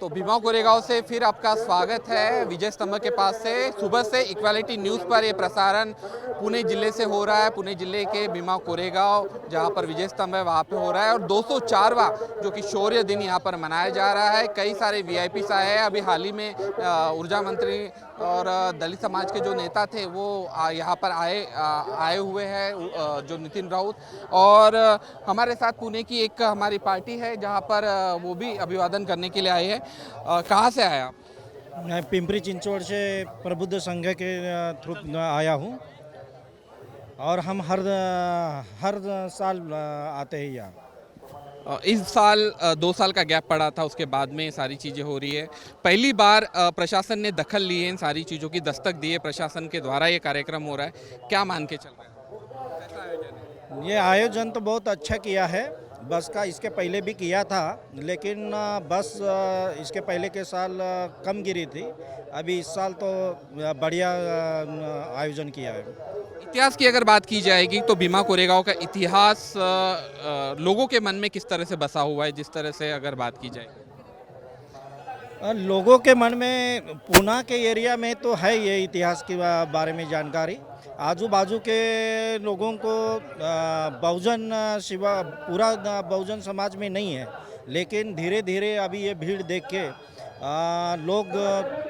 तो भीमा कोरेगांव से फिर आपका स्वागत है विजय स्तंभ के पास से। सुबह से इक्वालिटी न्यूज़ पर ये प्रसारण पुणे ज़िले से हो रहा है। पुणे ज़िले के भीमा कोरेगांव जहां पर विजय स्तंभ है वहां पे हो रहा है और 204वां जो कि शौर्य दिन यहां पर मनाया जा रहा है। कई सारे वीआईपीस आए हैं। अभी हाल ही में ऊर्जा मंत्री और दलित समाज के जो नेता थे वो यहाँ पर आए हुए हैं, जो नितिन राउत। और हमारे साथ पुणे की एक हमारी पार्टी है जहाँ पर वो भी अभिवादन करने के लिए आए हैं। कहाँ से आए आप? मैं पिंपरी चिंचवड़ से प्रबुद्ध संघ के थ्रू आया हूँ और हम हर साल आते हैं यहाँ। इस साल 2 साल का गैप पड़ा था, उसके बाद में ये सारी चीज़ें हो रही है। पहली बार प्रशासन ने दखल ली है इन सारी चीज़ों की, दस्तक दी है प्रशासन के द्वारा ये कार्यक्रम हो रहा है। क्या मान के चल रहा है? कैसा आयोजन है? ये आयोजन तो बहुत अच्छा किया है बस का। इसके पहले भी किया था लेकिन बस इसके पहले के साल कम गिरी थी। अभी इस साल तो बढ़िया आयोजन किया है। इतिहास की अगर बात की जाएगी तो भीमा कोरेगांव का इतिहास लोगों के मन में किस तरह से बसा हुआ है, जिस तरह से अगर बात की जाए? लोगों के मन में पूना के एरिया में तो है ये इतिहास के बारे में जानकारी। आजू बाजू के लोगों को बहुजन शिवा पूरा बहुजन समाज में नहीं है, लेकिन धीरे धीरे अभी ये भीड़ देख के लोग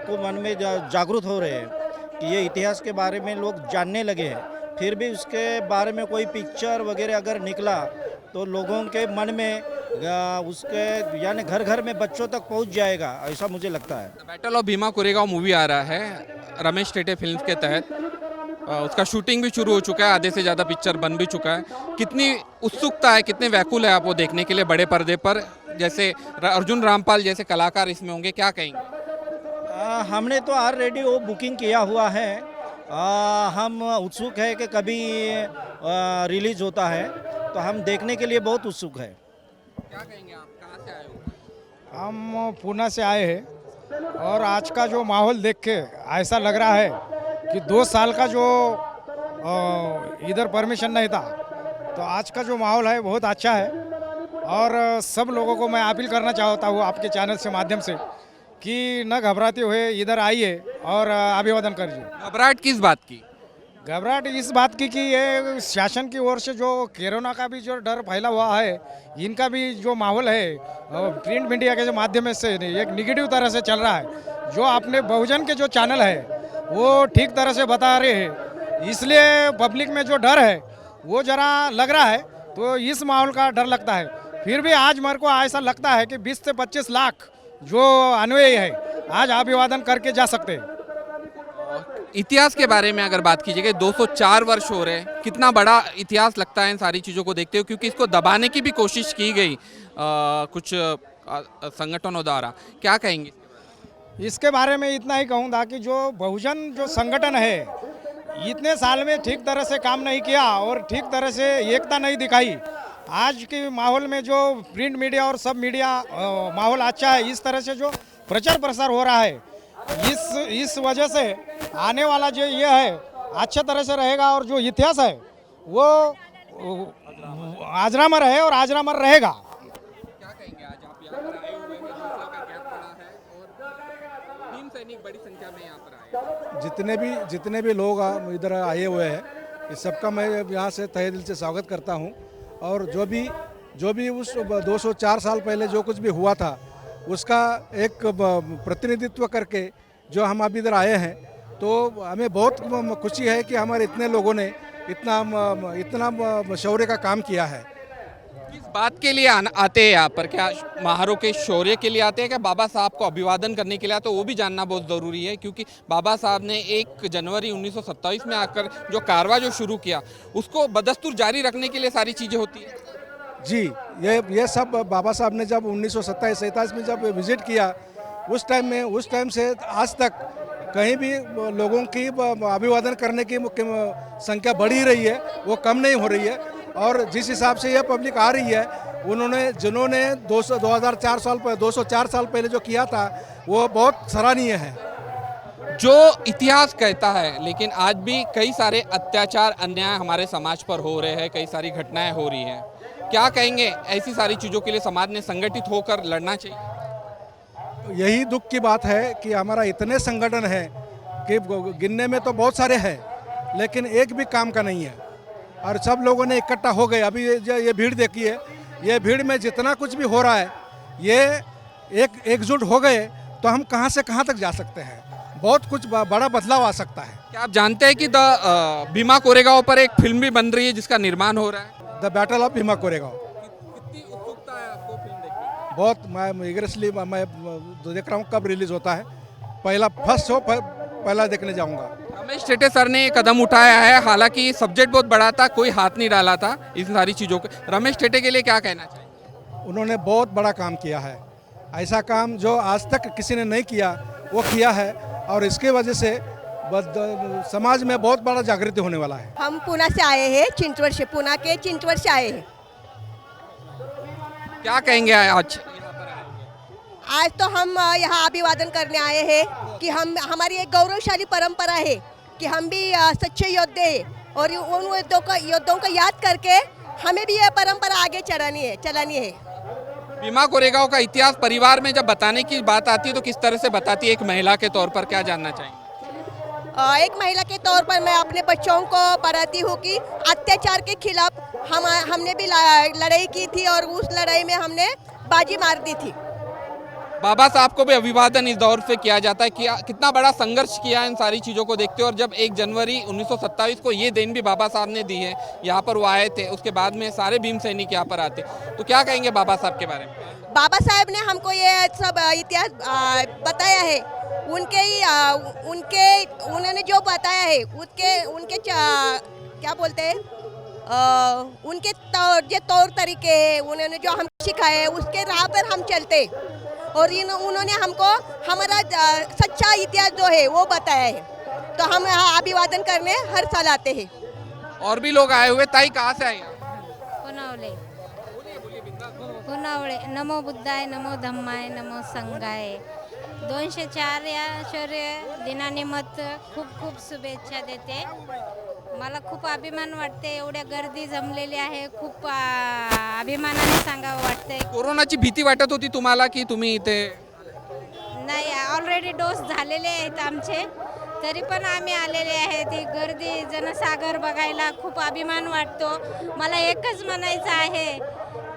को मन में जागरूक हो रहे हैं कि ये इतिहास के बारे में लोग जानने लगे हैं। फिर भी उसके बारे में कोई पिक्चर वगैरह अगर निकला तो लोगों के मन में उसके यानी घर घर में बच्चों तक पहुंच जाएगा, ऐसा मुझे लगता है। Battle of Bhima Koregaon movie आ रहा है रमेश टेटे फिल्म्स के तहत। उसका शूटिंग भी शुरू हो चुका है, आधे से ज़्यादा पिक्चर बन भी चुका है। कितनी उत्सुकता है, कितने व्याकुल है आप वो देखने के लिए बड़े पर्दे पर? जैसे अर्जुन रामपाल जैसे कलाकार इसमें होंगे, क्या कहेंगे? हमने तो ऑलरेडी वो बुकिंग किया हुआ है। हम उत्सुक है कि कभी रिलीज होता है, तो हम देखने के लिए बहुत उत्सुक है। क्या कहेंगे आप, कहाँ से आए हो? हम पूना से आए हैं और आज का जो माहौल देख के ऐसा लग रहा है कि 2 साल का जो इधर परमिशन नहीं था, तो आज का जो माहौल है बहुत अच्छा है। और सब लोगों को मैं अपील करना चाहता हूँ आपके चैनल से माध्यम से कि न घबराते हुए इधर आइए और अभिवादन करिए। घबराहट किस बात की? घबराहट इस बात की कि ये शासन की ओर से जो कोरोना का भी जो डर फैला हुआ है, इनका भी जो माहौल है प्रिंट मीडिया के माध्यम से एक निगेटिव तरह से चल रहा है। जो अपने बहुजन के जो चैनल है वो ठीक तरह से बता रहे हैं, इसलिए पब्लिक में जो डर है वो ज़रा लग रहा है, तो इस माहौल का डर लगता है। फिर भी आज मेरे को ऐसा लगता है कि 20 से 25 लाख जो अनुयायी है आज अभिवादन करके जा सकते हैं। इतिहास के बारे में अगर बात कीजिएगा, 204 वर्ष हो रहे हैं, कितना बड़ा इतिहास लगता है इन सारी चीज़ों को देखते हो? क्योंकि इसको दबाने की भी कोशिश की गई कुछ संगठनों द्वारा। क्या कहेंगे? इसके बारे में इतना ही कहूँगा कि जो बहुजन जो संगठन है इतने साल में ठीक तरह से काम नहीं किया और ठीक तरह से एकता नहीं दिखाई। आज के माहौल में जो प्रिंट मीडिया और सब मीडिया माहौल अच्छा है, इस तरह से जो प्रचार प्रसार हो रहा है, इस वजह से आने वाला जो ये है अच्छे तरह से रहेगा और जो इतिहास है वो आजरामर है और आजरामर रहेगा। क्या कहेंगे, आज आप यहाँ पर आए हुए हैं, 2 साल का गैप पड़ा है और भीम सैनिक बड़ी संख्या में यहाँ पर आए? जितने भी लोग इधर आए हुए हैं, इस सबका मैं यहाँ से तहे दिल से स्वागत करता हूँ। और जो भी उस 204 साल पहले जो कुछ भी हुआ था उसका एक प्रतिनिधित्व करके जो हम अभी इधर आए हैं, तो हमें बहुत खुशी है कि हमारे इतने लोगों ने इतना शौर्य का काम किया है। किस बात के लिए आते हैं यहाँ पर? क्या महारों के शौर्य के लिए आते हैं, क्या बाबा साहब को अभिवादन करने के लिए आते हैं? वो भी जानना बहुत ज़रूरी है, क्योंकि बाबा साहब ने 1 जनवरी 1927 में आकर जो कारवां जो शुरू किया उसको बदस्तूर जारी रखने के लिए सारी चीज़ें होती है। जी, ये सब बाबा साहब ने जब 1927-27 में जब विजिट किया, उस टाइम से आज तक कहीं भी लोगों की अभिवादन करने की संख्या बढ़ ही रही है, वो कम नहीं हो रही है। और जिस हिसाब से यह पब्लिक आ रही है, जिन्होंने 204 साल पहले जो किया था वो बहुत सराहनीय है। जो इतिहास कहता है, लेकिन आज भी कई सारे अत्याचार अन्याय हमारे समाज पर हो रहे हैं, कई सारी घटनाएं हो रही हैं। क्या कहेंगे, ऐसी सारी चीज़ों के लिए समाज ने संगठित होकर लड़ना चाहिए? यही दुख की बात है कि हमारा इतने संगठन है कि गिनने में तो बहुत सारे हैं, लेकिन एक भी काम का नहीं है। और सब लोगों ने इकट्ठा हो गए। अभी ये भीड़ देखिए, ये भीड़ में जितना कुछ भी हो रहा है, ये एकजुट हो गए तो हम कहाँ से कहाँ तक जा सकते हैं। बहुत कुछ बड़ा बदलाव आ सकता है। क्या आप जानते हैं कि भीमा कोरेगांव पर एक फिल्म भी बन रही है जिसका निर्माण हो रहा है? The battle of Bhima Koregaon. कितनी उत्सुकता है आपको फिल्म देखने की? बहुत, मैं इगरेसली मैं देख रहा हूँ कब रिलीज होता है। पहला फर्स्ट शो पहला देखने जाऊँगा। रमेश टेटे सर ने ये कदम उठाया है, हालांकि सब्जेक्ट बहुत बड़ा था, कोई हाथ नहीं डाला था इन सारी चीज़ों को। रमेश टेटे के लिए क्या कहना चाहिए? उन्होंने बहुत बड़ा काम किया है। ऐसा काम जो आज तक किसी ने नहीं किया वो किया है, और इसके वजह से समाज में बहुत बड़ा जागृति होने वाला है। हम पुणे से आए हैं, चिंचवड से, पुणे के चिंचवड से आए हैं। क्या कहेंगे आज? आज तो हम यहाँ अभिवादन करने आए हैं कि हमारी एक गौरवशाली परंपरा है कि हम भी सच्चे योद्धे हैं, और उन योद्धों को याद करके हमें भी ये परंपरा आगे चलानी है। भीमा कोरेगांव का इतिहास परिवार में जब बताने की बात आती है तो किस तरह से बताती है? एक महिला के तौर पर क्या जानना चाहिए? एक महिला के तौर पर मैं अपने बच्चों को पढ़ाती हूँ कि अत्याचार के खिलाफ हमने भी लड़ाई की थी, और उस लड़ाई में हमने बाजी मार दी थी। बाबा साहब को भी अभिवादन इस दौर से किया जाता है कि कितना बड़ा संघर्ष किया इन सारी चीज़ों को देखते हो। और जब 1 जनवरी 1927 को ये दिन भी बाबा साहब ने दी है, यहाँ पर वो आए थे, उसके बाद में सारे भीम सैनिक यहाँ पर आते, तो क्या कहेंगे बाबा साहब के बारे में? बाबा साहब ने हमको ये सब इतिहास बताया है। उन्होंने जो बताया है उनके क्या बोलते हैं, उनके जो तौर तरीके हैं, उन्होंने जो हम सिखाए उसके राह पर हम चलते, और उन्होंने हमको हमारा सच्चा इतिहास जो है वो बताया है। तो हम यहाँ अभिवादन करने हर साल आते हैं। और भी लोग आए हुए। ताई कहाँ से आई? पुनावळे. नमो बुद्धाय, नमो धम्माय, नमो संघाय. 204 या शौर्य दिनानिमित्त खूप खूप शुभेच्छा देते. मला खूप अभिमान वाटते, एवढ्या गर्दी जमलेली आहे, खूप अभिमानाने सांगावं वाटतंय. कोरोनाची भीती वाटत होती तुम्हाला की तुम्ही इथे? नाही, ऑलरेडी डोस झालेले आहेत आमचे, तरी पण आम्ही आलेले आहे. ती गर्दी, जनसागर बघायला खूप अभिमान वाटतो. मला एकच म्हणायचं आहे,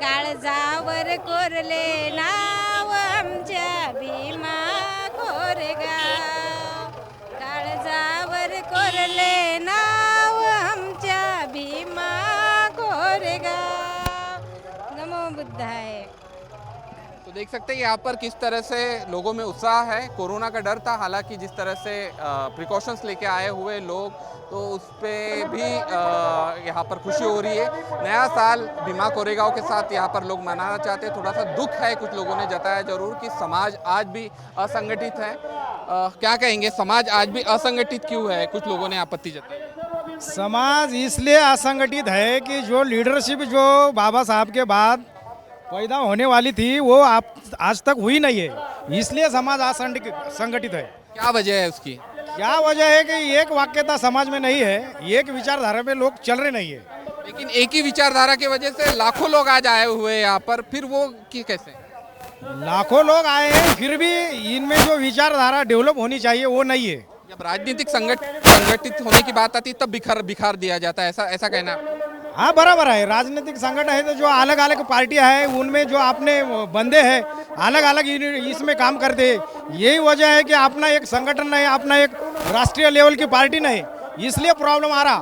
काळजावर कोरले नाव आमच्या भीमा कोरेगाव, काळजावर कोरले नाव आमच्या भीमा कोरेगाव. नमो बुद्धाय. तो देख सकते हैं यहाँ पर किस तरह से लोगों में उत्साह है। कोरोना का डर था, हालांकि जिस तरह से प्रिकॉशंस लेके आए हुए लोग, तो उस पर भी यहाँ पर खुशी हो रही है। नया साल भीमा कोरेगांव के साथ यहाँ पर लोग मनाना चाहते हैं। थोड़ा सा दुख है, कुछ लोगों ने जताया जरूर कि समाज आज भी असंगठित है। क्या कहेंगे, समाज आज भी असंगठित क्यों है? कुछ लोगों ने आपत्ति जताई। समाज इसलिए असंगठित है कि जो लीडरशिप जो बाबा साहब के बाद पैदा होने वाली थी वो आज तक हुई नहीं है, इसलिए समाज असंगठित है। क्या वजह है उसकी? क्या वजह है कि एक वाक्यता समाज में नहीं है, एक विचारधारा पे लोग चल रहे नहीं है। लेकिन एक ही विचारधारा की वजह से लाखों लोग आज आए हुए हैं यहाँ पर, फिर वो की कैसे? लाखों लोग आए हैं, फिर भी इनमें जो विचारधारा डेवलप होनी चाहिए वो नहीं है। जब राजनीतिक संगठित होने की बात आती है तब बिखार दिया जाता है, ऐसा कहना? हाँ, बराबर है। राजनीतिक संगठन है तो जो अलग अलग पार्टियां हैं उनमें जो अपने बंदे हैं अलग अलग इसमें काम करते हैं। यही वजह है कि अपना एक संगठन नहीं, अपना एक राष्ट्रीय लेवल की पार्टी नहीं, इसलिए प्रॉब्लम आ रहा।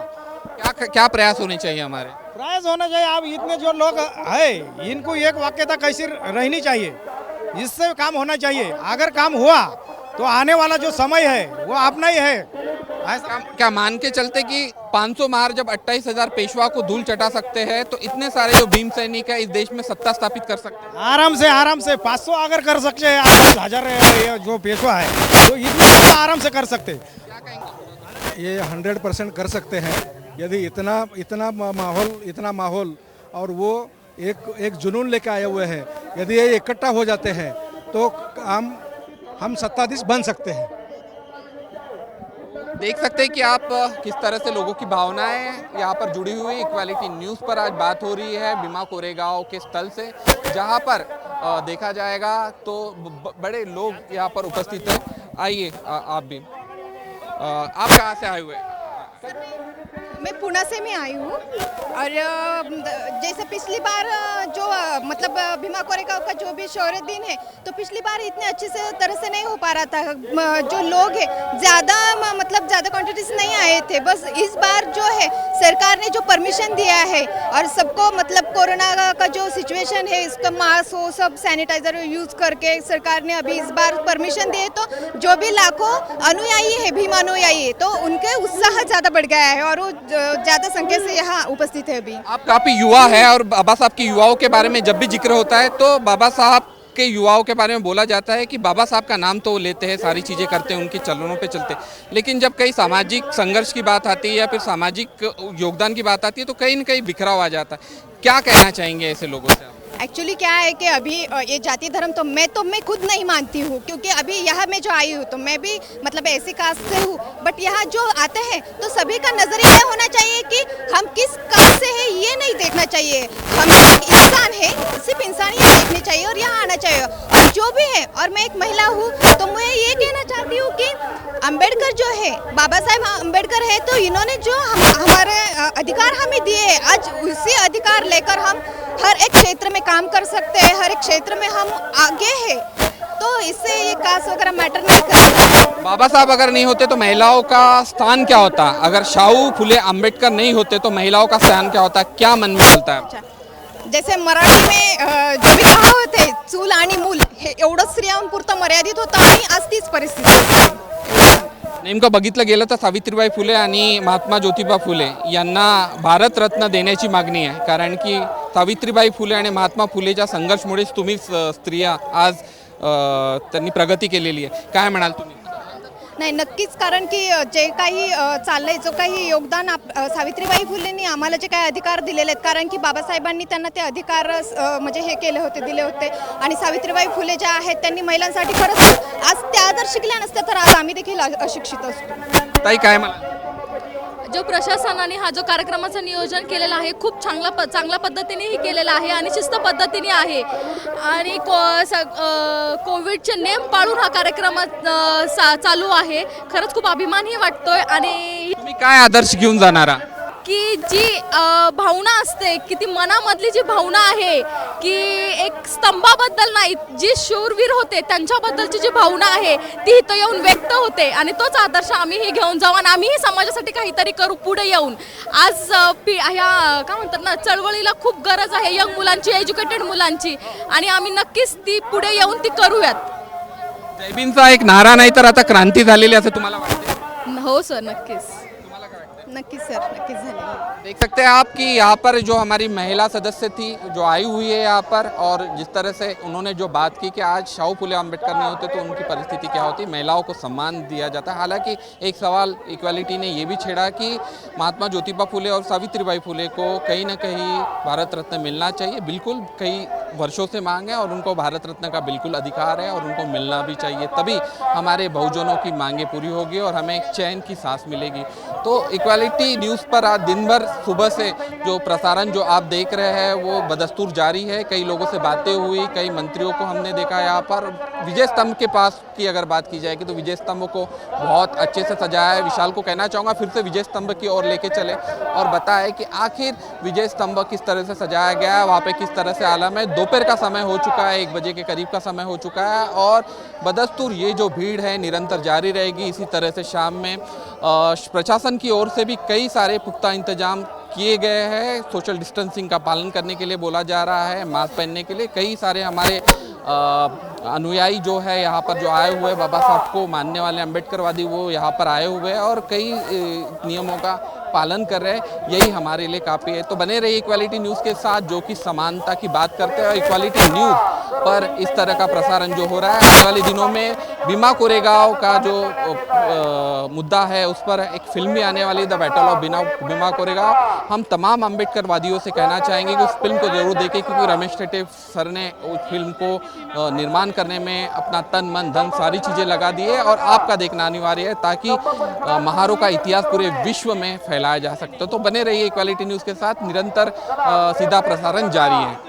क्या प्रयास होने चाहिए हमारे? प्रयास होना चाहिए। अब इतने जो लोग हैं इनको एक वाक्यता कैसी रहनी चाहिए, इससे काम होना चाहिए। अगर काम हुआ तो आने वाला जो समय है वो अपना ही है। क्या मान के चलते कि 500 मार जब 28,000 पेशवा को धूल चटा सकते हैं, तो इतने सारे जो भीम सैनिक है इस देश में सत्ता स्थापित कर सकते हैं? आराम से 500 अगर कर सकते हैं, 10,000 जो पेशवा है तो इतना आराम से कर सकते हैं। ये 100% कर सकते हैं यदि इतना माहौल और वो एक जुनून लेके आए हुए हैं। यदि ये इकट्ठा हो जाते हैं तो हम सत्ताधीश बन सकते हैं। देख सकते हैं कि आप किस तरह से लोगों की भावनाएं यहाँ पर जुड़ी हुई। इक्वालिटी न्यूज़ पर आज बात हो रही है भीमा कोरेगांव के स्थल से, जहाँ पर देखा जाएगा तो बड़े लोग यहाँ पर उपस्थित हैं। आइए आप भी। आप कहाँ से आए हुए हैं? मैं पुणे से मैं आई हूँ और जैसे पिछली बार जो मतलब भीमा कोरेगांव का जो भी शौर्य दिन है तो पिछली बार इतने अच्छे से तरह से नहीं हो पा रहा था। जो लोग हैं ज़्यादा मतलब ज़्यादा क्वांटिटीज नहीं आए थे। बस इस बार जो है सरकार ने जो परमिशन दिया है और सबको मतलब कोरोना का जो सिचुएशन है इसका मास्क हो सब सैनिटाइजर यूज़ करके सरकार ने अभी इस बार परमिशन दिए तो जो भी लाखों अनुयायी है भीम अनुयायी है तो उनके उत्साह ज़्यादा बढ़ गया है और वो ज़्यादा संख्या से यहाँ उपस्थित है अभी। आप काफ़ी युवा है और बाबा साहब के युवाओं के बारे में जब भी जिक्र होता है तो बाबा साहब के युवाओं के बारे में बोला जाता है कि बाबा साहब का नाम तो लेते हैं, सारी चीज़ें करते हैं, उनके चरणों पे चलते हैं, लेकिन जब कहीं सामाजिक संघर्ष की बात आती है या फिर सामाजिक योगदान की बात आती है तो कहीं न कहीं बिखराव आ जाता है। क्या कहना चाहेंगे ऐसे लोगों से आप? एक्चुअली क्या है कि अभी ये जाति धर्म तो मैं खुद नहीं मानती हूँ क्योंकि अभी यहाँ मैं जो आई हूँ तो मैं भी मतलब ऐसी कास्ट से हूँ। बट यहाँ जो आते हैं तो सभी का नजरिया ये होना चाहिए कि हम किस कास्ट से हैं ये नहीं देखना चाहिए। हम एक इंसान है, सिर्फ इंसानियत देखनी चाहिए और यहाँ आना चाहिए और जो भी है। और मैं एक महिला हूँ तो मैं ये कहना चाहती हूँ कि अम्बेडकर जो है बाबा साहेब अम्बेडकर है तो इन्होंने जो हमारे अधिकार हमें दिए हैं आज उसी अधिकार लेकर हम हर एक क्षेत्र में काम कर सकते हैं, हर एक क्षेत्र में हम आगे हैं तो इससे ये कास्ट वगैरह मैटर नहीं करता। बाबा साहब अगर नहीं होते तो महिलाओं का स्थान क्या होता? अगर शाहू फुले आंबेडकर नहीं होते तो महिलाओं का स्थान क्या होता? क्या मन में चलता है? जैसे मराठी में जो भी कहावत आहे चूल आणि मूल हे एवढंच स्त्रियांपुरतं मर्यादित होतं आणि आज तीच परिस्थिती। नेमकं बघितलं गेलं तर सावित्रीबाई फुले आणि महात्मा ज्योतिबा फुले यांना भारतरत्न देण्याची मागणी आहे, कारण की सावित्रीबाई फुले आणि महात्मा फुलेच्या संघर्षमुळेच तुम्ही स्त्रिया आज त्यांनी प्रगती केलेली आहे। काय म्हणाल तुम्ही? नाही नक्कीच, कारण की जे काही चाललंय जो काही योगदान सावित्रीबाई फुलेंनी आम्हाला जे काही अधिकार दिलेले आहेत, कारण की बाबासाहेबांनी त्यांना ते अधिकार म्हणजे हे केले होते दिले होते आणि सावित्रीबाई फुले ज्या आहेत त्यांनी महिलांसाठी खरंच आज त्या आदर्श शिकल्या नसत्या तर आज आम्ही देखील अशिक्षित असतो। ताई काय म्हणाल? जो प्रशासनाने हा जो कार्यक्रमाचं नियोजन केलेलं आहे खूप चांगल्या पद्धतीने केलेलं आहे आणि शिस्त पद्धतीने आहे आणि कोविडचे नेम पाळून हा कार्यक्रम चालू आहे। खरंच खूप अभिमानही वाटतोय आणि तुम्ही काय आदर्श घेऊन जाणारा? की जी भावना असते की ती मनामधली जी भावना आहे की एक स्तंभाबद्दल नाही, जी शूरवीर होते त्यांच्याबद्दलची जी भावना आहे ती इथं येऊन व्यक्त होते आणि तोच आदर्श आम्हीही घेऊन जाऊ आणि आम्हीही समाजासाठी काहीतरी करू पुढे येऊन। आज ह्या काय म्हणतात ना चळवळीला खूप गरज आहे यंग मुलांची, एज्युकेटेड मुलांची आणि आम्ही नक्कीच ती पुढे येऊन ती करूयात। जयभीमचा एक नारा नाही तर आता क्रांती झालेली असं तुम्हाला वाटते? हो सर, नक्कीच नक्कीच सर, नक्कीच झालेलं। देख सकते हैं आप कि यहाँ पर जो हमारी महिला सदस्य थी जो आई हुई है यहाँ पर, और जिस तरह से उन्होंने जो बात की कि आज शाहू फुले आंबेडकर नहीं होते तो उनकी परिस्थिति क्या होती, महिलाओं को सम्मान दिया जाता है। हालांकि एक सवाल इक्वालिटी ने ये भी छेड़ा कि महात्मा ज्योतिबा फुले और सावित्रीबाई फुले को कहीं ना कहीं भारत रत्न मिलना चाहिए। बिल्कुल कई वर्षों से मांग है और उनको भारत रत्न का बिल्कुल अधिकार है और उनको मिलना भी चाहिए, तभी हमारे बहुजनों की मांगें पूरी होगी और हमें एक चैन की सांस मिलेगी। तो इक्वालिटी न्यूज़ पर आज दिन भर सुबह से जो प्रसारण जो आप देख रहे हैं वो बदस्तूर जारी है। कई लोगों से बातें हुई, कई मंत्रियों को हमने देखा यहाँ पर। विजय स्तंभ के पास की अगर बात की जाए कि तो विजय स्तंभ को बहुत अच्छे से सजाया है। विशाल को कहना चाहूँगा फिर से विजय स्तंभ की ओर लेके चले और बताए कि आखिर विजय स्तंभ किस तरह से सजाया गया है, वहाँ पे किस तरह से आलम है। दोपहर का समय हो चुका है, 1 बजे के करीब का समय हो चुका है और बदस्तूर ये जो भीड़ है निरंतर जारी रहेगी। इसी तरह से शाम में प्रशासन की ओर से भी कई सारे पुख्ता इंतजाम किए गए हैं। सोशल डिस्टेंसिंग का पालन करने के लिए बोला जा रहा है, मास्क पहनने के लिए। कई सारे हमारे अनुयायी जो है यहाँ पर जो आए हुए बाबा साहब को मानने वाले अम्बेडकरवादी वो यहाँ पर आए हुए हैं और कई नियमों का पालन कर रहे हैं। यही हमारे लिए काफ़ी है। तो बने रहिए इक्वालिटी न्यूज़ के साथ जो कि समानता की बात करते हैं और इक्वालिटी न्यूज़ पर इस तरह का प्रसारण जो हो रहा है। आने वाले दिनों में भीमा कोरेगांव का जो मुद्दा है उस पर एक फिल्म भी आने वाली है, the battle of Bhima Koregaon. हम तमाम अम्बेडकरवादियों से कहना चाहेंगे कि उस फिल्म को जरूर देखें क्योंकि रमेश टेटे सर ने उस फिल्म को निर्माण करने में अपना तन मन धन सारी चीज़ें लगा दी है और आपका देखना अनिवार्य है ताकि महारों का इतिहास पूरे विश्व में फैलाया जा सकता है। तो बने रहिए इक्वालिटी न्यूज़ के साथ, निरंतर सीधा प्रसारण जारी है।